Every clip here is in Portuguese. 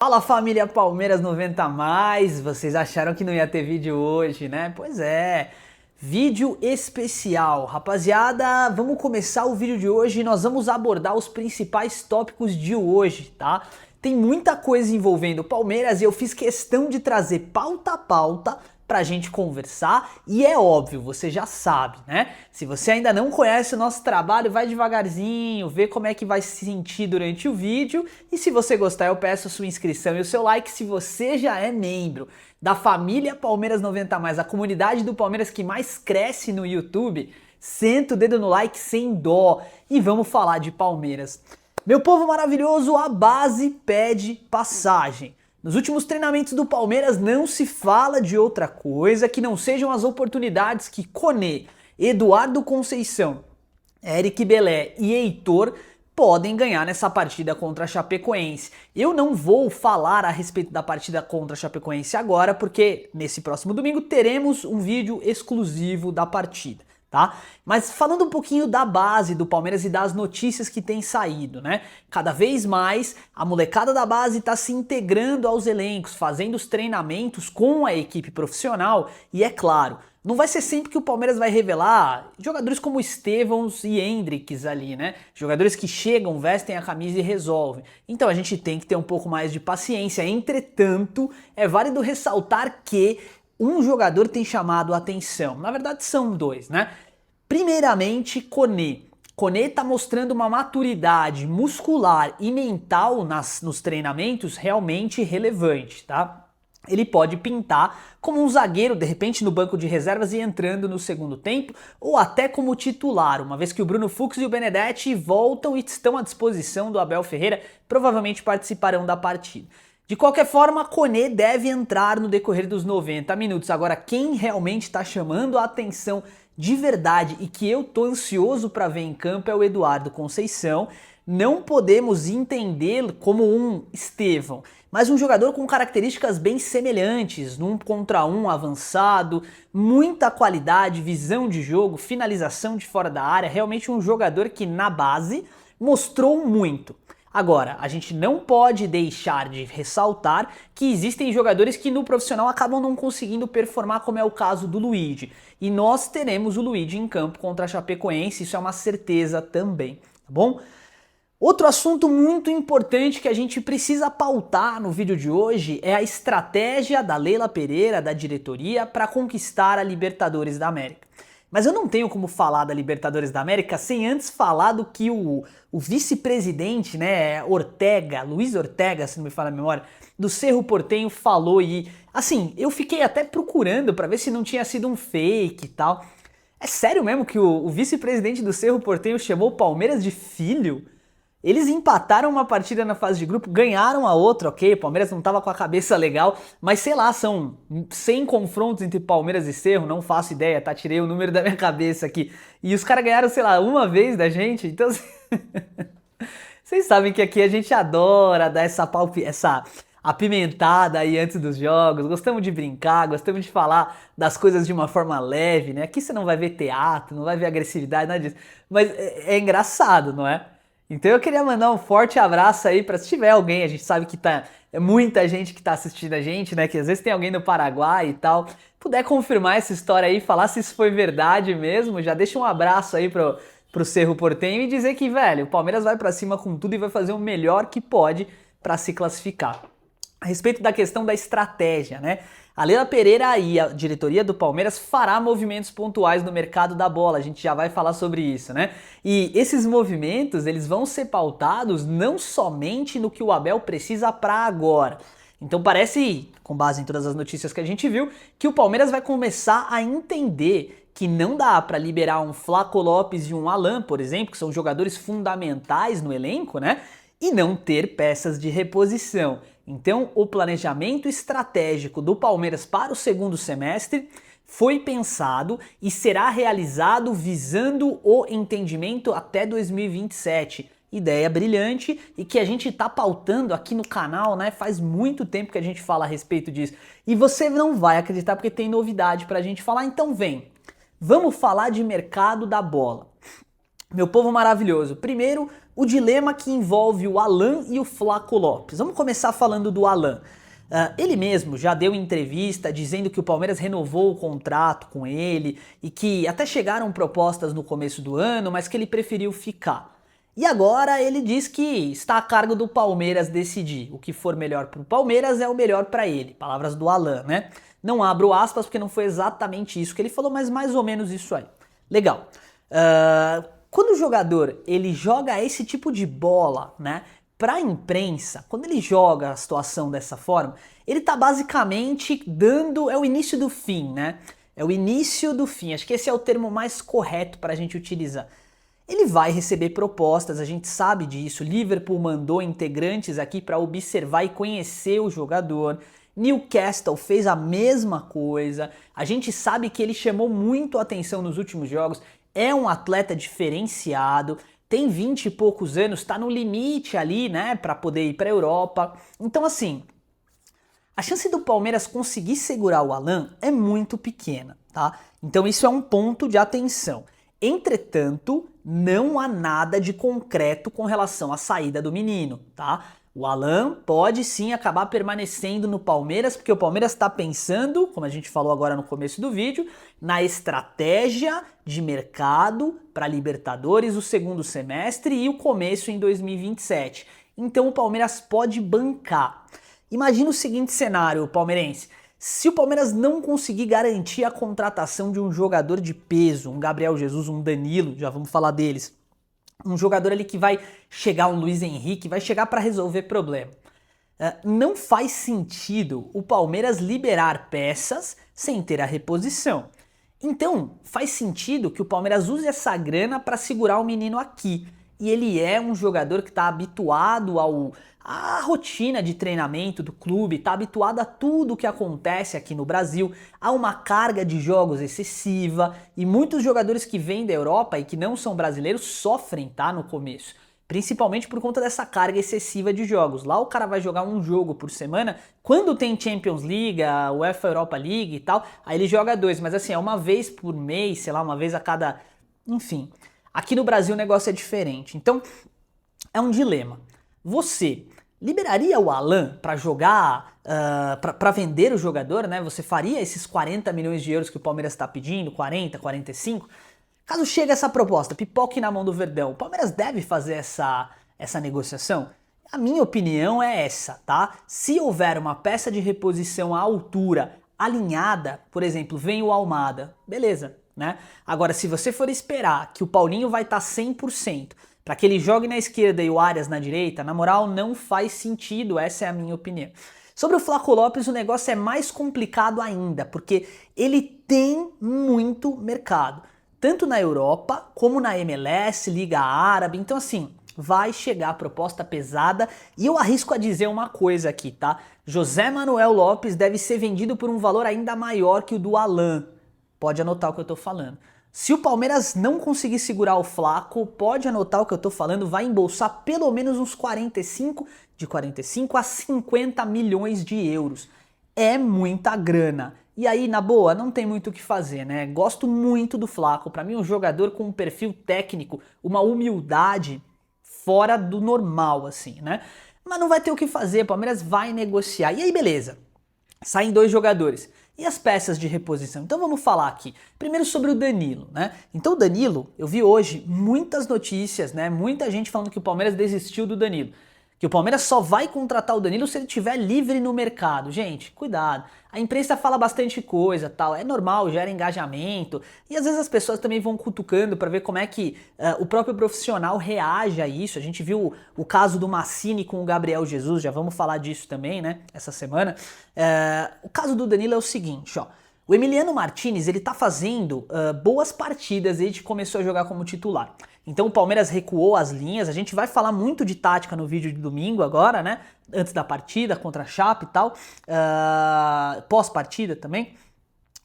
Fala família Palmeiras 90 mais, vocês acharam que não ia ter vídeo hoje, né? Pois é, vídeo especial. Rapaziada, vamos começar o vídeo de hoje e nós vamos abordar os principais tópicos de hoje, tá? Tem muita coisa envolvendo o Palmeiras e eu fiz questão de trazer pauta a pauta pra gente conversar e é óbvio, você já sabe, né? Se você ainda não conhece o nosso trabalho, vai devagarzinho, vê como é que vai se sentir durante o vídeo e se você gostar eu peço a sua inscrição e o seu like se você já é membro da família Palmeiras 90 mais, a comunidade do Palmeiras que mais cresce no YouTube. Senta o dedo no like sem dó e vamos falar de Palmeiras. Meu povo maravilhoso, a base pede passagem. Nos últimos treinamentos do Palmeiras não se fala de outra coisa que não sejam as oportunidades que Koné, Eduardo Conceição, Eric Belé e Heitor podem ganhar nessa partida contra a Chapecoense. Eu não vou falar a respeito da partida contra a Chapecoense agora, porque nesse próximo domingo teremos um vídeo exclusivo da partida. Tá? Mas falando um pouquinho da base do Palmeiras e das notícias que tem saído, né? Cada vez mais a molecada da base está se integrando aos elencos, fazendo os treinamentos com a equipe profissional e é claro, não vai ser sempre que o Palmeiras vai revelar jogadores como Estevãos e Hendrix ali, né? Jogadores que chegam, vestem a camisa e resolvem. Então a gente tem que ter um pouco mais de paciência. Entretanto, é válido ressaltar que um jogador tem chamado a atenção. Na verdade são dois, né? Primeiramente, Koné. Koné tá mostrando uma maturidade muscular e mental nos treinamentos realmente relevante, tá? Ele pode pintar como um zagueiro, de repente no banco de reservas e entrando no segundo tempo, ou até como titular, uma vez que o Bruno Fux e o Benedetti voltam e estão à disposição do Abel Ferreira, provavelmente participarão da partida. De qualquer forma, Koné deve entrar no decorrer dos 90 minutos. Agora, quem realmente está chamando a atenção de verdade e que eu tô ansioso para ver em campo é o Eduardo Conceição. Não podemos entender como um Estevão, mas um jogador com características bem semelhantes, num contra um avançado, muita qualidade, visão de jogo, finalização de fora da área, realmente um jogador que na base mostrou muito. Agora, a gente não pode deixar de ressaltar que existem jogadores que no profissional acabam não conseguindo performar, como é o caso do Luigi. E nós teremos o Luigi em campo contra a Chapecoense, isso é uma certeza também, tá bom? Outro assunto muito importante que a gente precisa pautar no vídeo de hoje é a estratégia da Leila Pereira, da diretoria, para conquistar a Libertadores da América. Mas eu não tenho como falar da Libertadores da América sem antes falar do que o vice-presidente, né, Ortega, Luiz Ortega, se não me falha a memória, do Cerro Porteño falou e, assim, eu fiquei até procurando para ver se não tinha sido um fake e tal. É sério mesmo que o vice-presidente do Cerro Porteño chamou o Palmeiras de filho? Eles empataram uma partida na fase de grupo, ganharam a outra, ok, o Palmeiras não tava com a cabeça legal, mas sei lá, são 100 confrontos entre Palmeiras e Cerro, não faço ideia, tá? Tirei o número da minha cabeça aqui. E os caras ganharam, sei lá, uma vez da gente, então... Vocês sabem que aqui a gente adora dar essa apimentada aí antes dos jogos, gostamos de brincar, gostamos de falar das coisas de uma forma leve, né? Aqui você não vai ver teatro, não vai ver agressividade, nada disso, mas é engraçado, não é? Então eu queria mandar um forte abraço aí para se tiver alguém, a gente sabe que é muita gente que tá assistindo a gente, né, que às vezes tem alguém no Paraguai e tal, puder confirmar essa história aí, falar se isso foi verdade mesmo, já deixa um abraço aí pro Cerro Porteño e dizer que, velho, o Palmeiras vai para cima com tudo e vai fazer o melhor que pode para se classificar. A respeito da questão da estratégia, né? A Leila Pereira e a diretoria do Palmeiras fará movimentos pontuais no mercado da bola, a gente já vai falar sobre isso, né? E esses movimentos, eles vão ser pautados não somente no que o Abel precisa para agora. Então parece, com base em todas as notícias que a gente viu, que o Palmeiras vai começar a entender que não dá para liberar um Flaco Lopes e um Alan, por exemplo, que são jogadores fundamentais no elenco, né? E não ter peças de reposição. Então, o planejamento estratégico do Palmeiras para o segundo semestre foi pensado e será realizado visando o entendimento até 2027. Ideia brilhante e que a gente tá pautando aqui no canal, né? Faz muito tempo que a gente fala a respeito disso. E você não vai acreditar porque tem novidade pra gente falar, então vem. Vamos falar de mercado da bola. Meu povo maravilhoso, primeiro o dilema que envolve o Alan e o Flaco Lopes. Vamos começar falando do Alan. Ele mesmo já deu entrevista dizendo que o Palmeiras renovou o contrato com ele e que até chegaram propostas no começo do ano, mas que ele preferiu ficar. E agora ele diz que está a cargo do Palmeiras decidir. O que for melhor para o Palmeiras é o melhor para ele. Palavras do Alan, né? Não abro aspas porque não foi exatamente isso que ele falou, mas mais ou menos isso aí. Legal. Quando o jogador ele joga esse tipo de bola, né? Para a imprensa, quando ele joga a situação dessa forma, ele tá basicamente dando, é o início do fim, né? É o início do fim, acho que esse é o termo mais correto para a gente utilizar. Ele vai receber propostas, a gente sabe disso, Liverpool mandou integrantes aqui para observar e conhecer o jogador, Newcastle fez a mesma coisa, a gente sabe que ele chamou muito a atenção nos últimos jogos, é um atleta diferenciado, tem 20 e poucos anos, tá no limite ali, né, para poder ir para a Europa. Então assim, a chance do Palmeiras conseguir segurar o Alan é muito pequena, tá? Então isso é um ponto de atenção. Entretanto, não há nada de concreto com relação à saída do menino, tá? O Alan pode sim acabar permanecendo no Palmeiras, porque o Palmeiras está pensando, como a gente falou agora no começo do vídeo, na estratégia de mercado para Libertadores o segundo semestre e o começo em 2027. Então o Palmeiras pode bancar. Imagina o seguinte cenário, palmeirense. Se o Palmeiras não conseguir garantir a contratação de um jogador de peso, um Gabriel Jesus, um Danilo, já vamos falar deles, um jogador ali que vai chegar, um Luiz Henrique, vai chegar para resolver problema. Não faz sentido o Palmeiras liberar peças sem ter a reposição. Então, faz sentido que o Palmeiras use essa grana para segurar o menino aqui. E ele é um jogador que está habituado à rotina de treinamento do clube, está habituado a tudo que acontece aqui no Brasil, a uma carga de jogos excessiva, e muitos jogadores que vêm da Europa e que não são brasileiros sofrem, tá, no começo. Principalmente por conta dessa carga excessiva de jogos. Lá o cara vai jogar um jogo por semana, quando tem Champions League, a UEFA Europa League e tal, aí ele joga 2, mas assim, é uma vez por mês, sei lá, uma vez a cada... Enfim, aqui no Brasil o negócio é diferente. Então, é um dilema. Você liberaria o Alan para jogar, para vender o jogador, né? Você faria esses 40 milhões de euros que o Palmeiras está pedindo, 40, 45? Caso chegue essa proposta, pipoque na mão do Verdão, o Palmeiras deve fazer essa negociação? A minha opinião é essa, tá? Se houver uma peça de reposição à altura, alinhada, por exemplo, vem o Almada, beleza, né? Agora, se você for esperar que o Paulinho vai estar 100%, para que ele jogue na esquerda e o Arias na direita, na moral, não faz sentido, essa é a minha opinião. Sobre o Flaco Lopes, o negócio é mais complicado ainda, porque ele tem muito mercado, tanto na Europa, como na MLS, Liga Árabe, então assim, vai chegar a proposta pesada, e eu arrisco a dizer uma coisa aqui, tá? José Manuel Lopes deve ser vendido por um valor ainda maior que o do Alan, pode anotar o que eu tô falando. Se o Palmeiras não conseguir segurar o Flaco, pode anotar o que eu tô falando, vai embolsar pelo menos uns 45 a 50 milhões de euros. É muita grana. E aí, na boa, não tem muito o que fazer, né? Gosto muito do Flaco, pra mim um jogador com um perfil técnico, uma humildade fora do normal, assim, né? Mas não vai ter o que fazer, o Palmeiras vai negociar. E aí, beleza. Saem 2 jogadores. E as peças de reposição? Então vamos falar aqui. Primeiro sobre o Danilo, né? Então o Danilo, eu vi hoje muitas notícias, né? Muita gente falando que o Palmeiras desistiu do Danilo. Que o Palmeiras só vai contratar o Danilo se ele estiver livre no mercado. Gente, cuidado. A imprensa fala bastante coisa, tal. É normal, gera engajamento. E às vezes as pessoas também vão cutucando para ver como é que o próprio profissional reage a isso. A gente viu o caso do Massini com o Gabriel Jesus, já vamos falar disso também, né? Essa semana. O caso do Danilo é o seguinte, ó. O Emiliano Martinez, ele tá fazendo boas partidas desde que começou a jogar como titular. Então o Palmeiras recuou as linhas, a gente vai falar muito de tática no vídeo de domingo agora, né? Antes da partida, contra a Chape e tal, pós-partida também.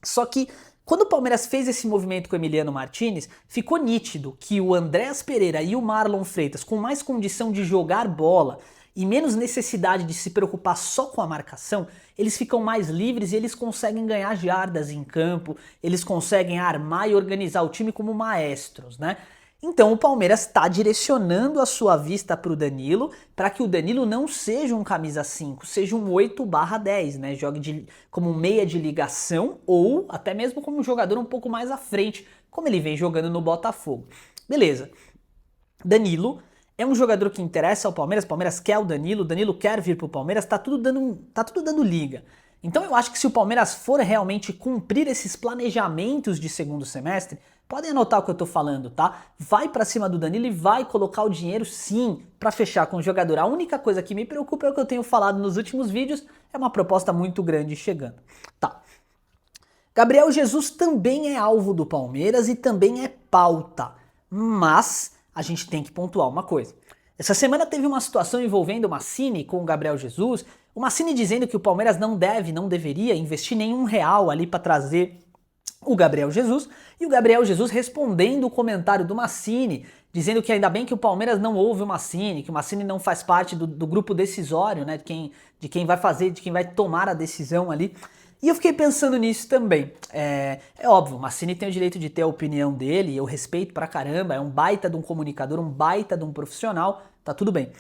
Só que quando o Palmeiras fez esse movimento com o Emiliano Martinez, ficou nítido que o Andréas Pereira e o Marlon Freitas, com mais condição de jogar bola e menos necessidade de se preocupar só com a marcação, eles ficam mais livres e eles conseguem ganhar jardas em campo, eles conseguem armar e organizar o time como maestros, né? Então o Palmeiras está direcionando a sua vista para o Danilo, para que o Danilo não seja um camisa 5, seja um 8/10, né? Jogue como um meia de ligação ou até mesmo como um jogador um pouco mais à frente, como ele vem jogando no Botafogo. Beleza. Danilo é um jogador que interessa ao Palmeiras, o Palmeiras quer o Danilo quer vir pro Palmeiras, tá tudo dando liga. Então eu acho que se o Palmeiras for realmente cumprir esses planejamentos de segundo semestre, podem anotar o que eu tô falando, tá? Vai pra cima do Danilo e vai colocar o dinheiro sim pra fechar com o jogador. A única coisa que me preocupa é o que eu tenho falado nos últimos vídeos, é uma proposta muito grande chegando. Tá. Gabriel Jesus também é alvo do Palmeiras e também é pauta, mas a gente tem que pontuar uma coisa. Essa semana teve uma situação envolvendo o Massini com o Gabriel Jesus, o Massini dizendo que o Palmeiras não deveria investir nenhum real ali para trazer o Gabriel Jesus, e o Gabriel Jesus respondendo o comentário do Massini, dizendo que ainda bem que o Palmeiras não ouve o Massini, que o Massini não faz parte do grupo decisório, né, de quem vai fazer, de quem vai tomar a decisão ali. E eu fiquei pensando nisso também. É óbvio, o Massini tem o direito de ter a opinião dele, eu respeito pra caramba, é um baita de um comunicador, um baita de um profissional, tá tudo bem.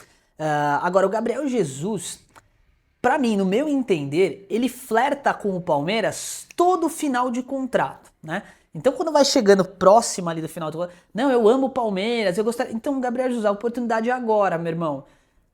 Agora, o Gabriel Jesus, pra mim, no meu entender, ele flerta com o Palmeiras todo final de contrato, né? Então quando vai chegando próximo ali do final do contrato, não, eu amo o Palmeiras, eu gostaria... Então, Gabriel Jesus, a oportunidade é agora, meu irmão.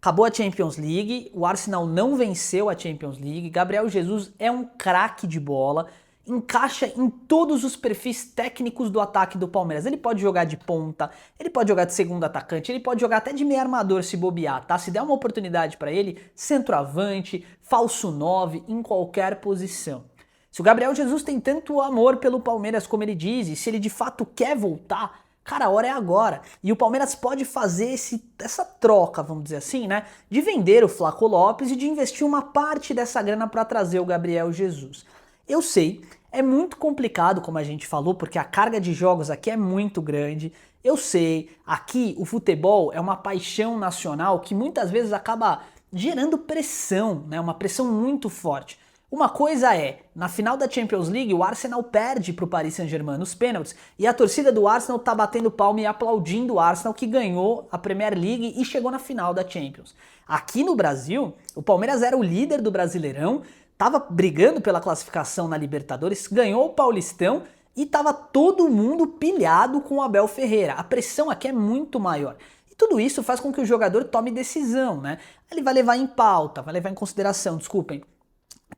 Acabou a Champions League, o Arsenal não venceu a Champions League, Gabriel Jesus é um craque de bola, encaixa em todos os perfis técnicos do ataque do Palmeiras. Ele pode jogar de ponta, ele pode jogar de segundo atacante, ele pode jogar até de meio armador se bobear, tá? Se der uma oportunidade para ele, centroavante, falso 9, em qualquer posição. Se o Gabriel Jesus tem tanto amor pelo Palmeiras como ele diz, e se ele de fato quer voltar, cara, a hora é agora. E o Palmeiras pode fazer essa troca, vamos dizer assim, né? De vender o Flaco Lopes e de investir uma parte dessa grana para trazer o Gabriel Jesus. Eu sei, é muito complicado, como a gente falou, porque a carga de jogos aqui é muito grande. Eu sei, aqui o futebol é uma paixão nacional que muitas vezes acaba gerando pressão, né? Uma pressão muito forte. Uma coisa é, na final da Champions League, o Arsenal perde para o Paris Saint-Germain nos pênaltis e a torcida do Arsenal tá batendo palma e aplaudindo o Arsenal que ganhou a Premier League e chegou na final da Champions. Aqui no Brasil, o Palmeiras era o líder do Brasileirão, tava brigando pela classificação na Libertadores, ganhou o Paulistão e tava todo mundo pilhado com o Abel Ferreira. A pressão aqui é muito maior. E tudo isso faz com que o jogador tome decisão, né? Ele vai levar em pauta, vai levar em consideração, desculpem,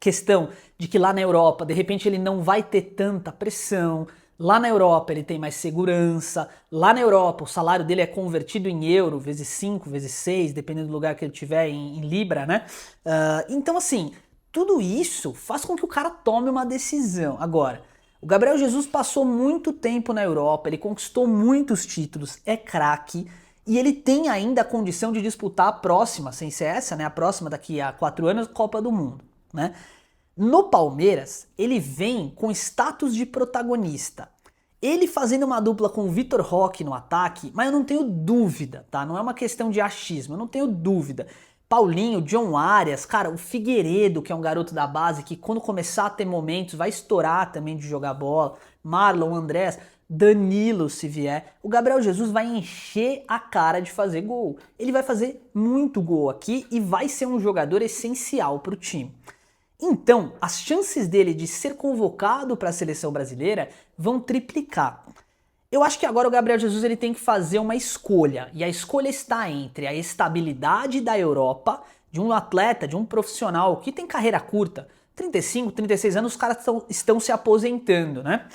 questão de que lá na Europa, de repente ele não vai ter tanta pressão, lá na Europa ele tem mais segurança, lá na Europa o salário dele é convertido em euro, vezes 5, vezes 6, dependendo do lugar que ele tiver, em libra, né? Então assim, tudo isso faz com que o cara tome uma decisão. Agora, o Gabriel Jesus passou muito tempo na Europa, ele conquistou muitos títulos, é craque, e ele tem ainda a condição de disputar a próxima, sem ser essa, né? A próxima daqui a 4 anos, Copa do Mundo. Né? No Palmeiras, ele vem com status de protagonista. Ele fazendo uma dupla com o Vitor Roque no ataque, mas eu não tenho dúvida, tá? Não é uma questão de achismo, eu não tenho dúvida. Paulinho, John Arias, cara, o Figueiredo, que é um garoto da base, que quando começar a ter momentos vai estourar também de jogar bola. Marlon, Andrés, Danilo, se vier. O Gabriel Jesus vai encher a cara de fazer gol. Ele vai fazer muito gol aqui e vai ser um jogador essencial para o time. Então, as chances dele de ser convocado para a seleção brasileira vão triplicar. Eu acho que agora o Gabriel Jesus ele tem que fazer uma escolha, e a escolha está entre a estabilidade da Europa, de um atleta, de um profissional que tem carreira curta, 35, 36 anos, os caras estão se aposentando, né?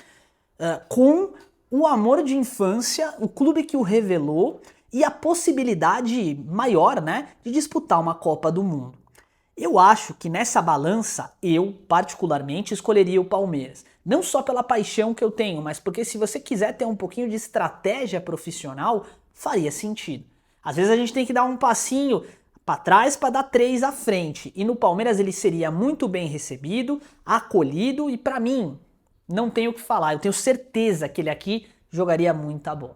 Com o amor de infância, o clube que o revelou e a possibilidade maior, né, de disputar uma Copa do Mundo. Eu acho que nessa balança, eu particularmente escolheria o Palmeiras. Não só pela paixão que eu tenho, mas porque se você quiser ter um pouquinho de estratégia profissional, faria sentido. Às vezes a gente tem que dar um passinho para trás para dar 3 à frente. E no Palmeiras ele seria muito bem recebido, acolhido e para mim, não tenho o que falar. Eu tenho certeza que ele aqui jogaria muita bola.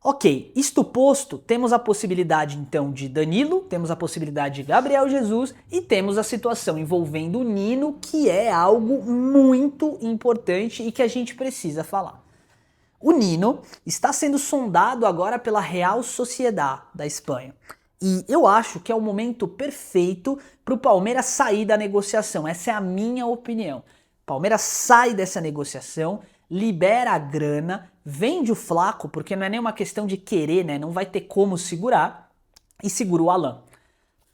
Ok, isto posto, temos a possibilidade então de Danilo, temos a possibilidade de Gabriel Jesus e temos a situação envolvendo o Nino, que é algo muito importante e que a gente precisa falar. O Nino está sendo sondado agora pela Real Sociedad da Espanha. E eu acho que é o momento perfeito para o Palmeiras sair da negociação. Essa é a minha opinião. Palmeiras sai dessa negociação, libera a grana, vende o Flaco, porque não é nem uma questão de querer, né? Não vai ter como segurar, e segura o Alan.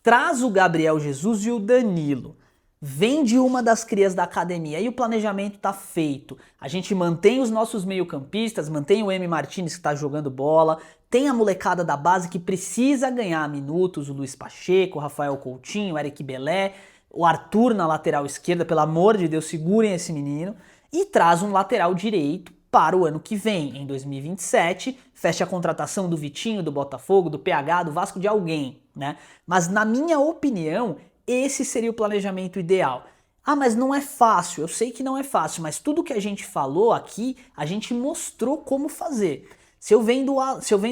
Traz o Gabriel Jesus e o Danilo. Vende uma das crias da academia e o planejamento tá feito. A gente mantém os nossos meio-campistas, mantém o M. Martínez que tá jogando bola, tem a molecada da base que precisa ganhar minutos, o Luiz Pacheco, o Rafael Coutinho, o Eric Belé, o Arthur na lateral esquerda, pelo amor de Deus, segurem esse menino, e traz um lateral direito para o ano que vem, em 2027, fecha a contratação do Vitinho, do Botafogo, do PH, do Vasco, de alguém, né? Mas na minha opinião, esse seria o planejamento ideal. Ah, mas não é fácil, eu sei que não é fácil, mas tudo que a gente falou aqui, a gente mostrou como fazer. Se eu vendo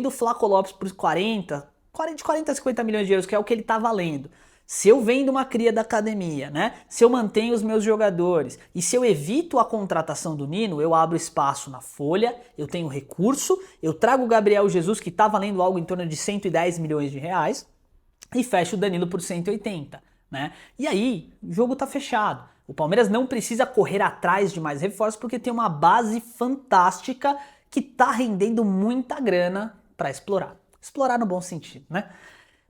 o Flaco Lopes por 40 a 50 milhões de euros, que é o que ele tá valendo, se eu vendo uma cria da academia, né? Se eu mantenho os meus jogadores e se eu evito a contratação do Nino, eu abro espaço na folha, eu tenho recurso, eu trago o Gabriel Jesus, que tá valendo algo em torno de 110 milhões de reais, e fecho o Danilo por 180. Né? E aí, o jogo tá fechado. O Palmeiras não precisa correr atrás de mais reforços porque tem uma base fantástica que tá rendendo muita grana para explorar. Explorar no bom sentido, né?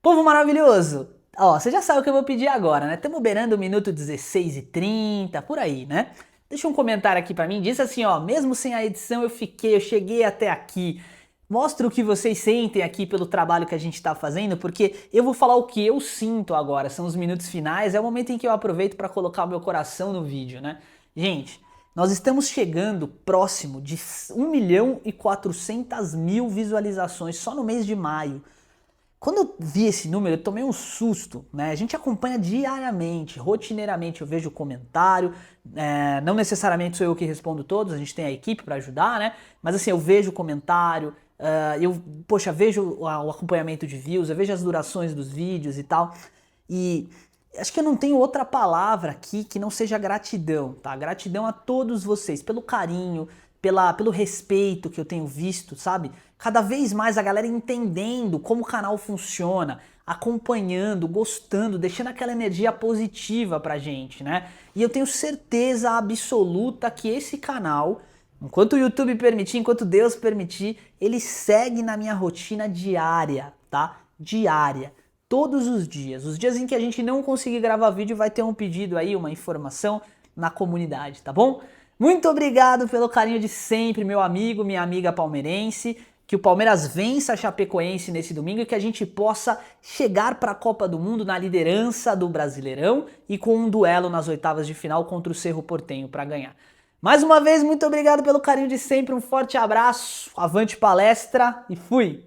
Povo maravilhoso! Ó, você já sabe o que eu vou pedir agora, né? Estamos beirando o minuto 16h30, por aí, né? Deixa um comentário aqui para mim, diz assim, ó, mesmo sem a edição eu cheguei até aqui. Mostra o que vocês sentem aqui pelo trabalho que a gente está fazendo, porque eu vou falar o que eu sinto agora, são os minutos finais, é o momento em que eu aproveito para colocar o meu coração no vídeo, né? Gente, nós estamos chegando próximo de 1.400.000 visualizações só no mês de maio. Quando eu vi esse número, eu tomei um susto, né? A gente acompanha diariamente, rotineiramente, eu vejo o comentário, não necessariamente sou eu que respondo todos, a gente tem a equipe para ajudar, né? Mas assim, eu vejo o comentário, vejo o acompanhamento de views, eu vejo as durações dos vídeos e tal, e acho que eu não tenho outra palavra aqui que não seja gratidão, tá? Gratidão a todos vocês, pelo carinho, pelo respeito que eu tenho visto, sabe? Cada vez mais a galera entendendo como o canal funciona, acompanhando, gostando, deixando aquela energia positiva pra gente, né? E eu tenho certeza absoluta que esse canal, enquanto o YouTube permitir, enquanto Deus permitir, ele segue na minha rotina diária, tá? Diária. Todos os dias. Os dias em que a gente não conseguir gravar vídeo, vai ter um pedido aí, uma informação na comunidade, tá bom? Muito obrigado pelo carinho de sempre, meu amigo, minha amiga palmeirense. Que o Palmeiras vença a Chapecoense nesse domingo e que a gente possa chegar para a Copa do Mundo na liderança do Brasileirão e com um duelo nas oitavas de final contra o Cerro Porteño para ganhar. Mais uma vez, muito obrigado pelo carinho de sempre, um forte abraço, avante palestra e fui!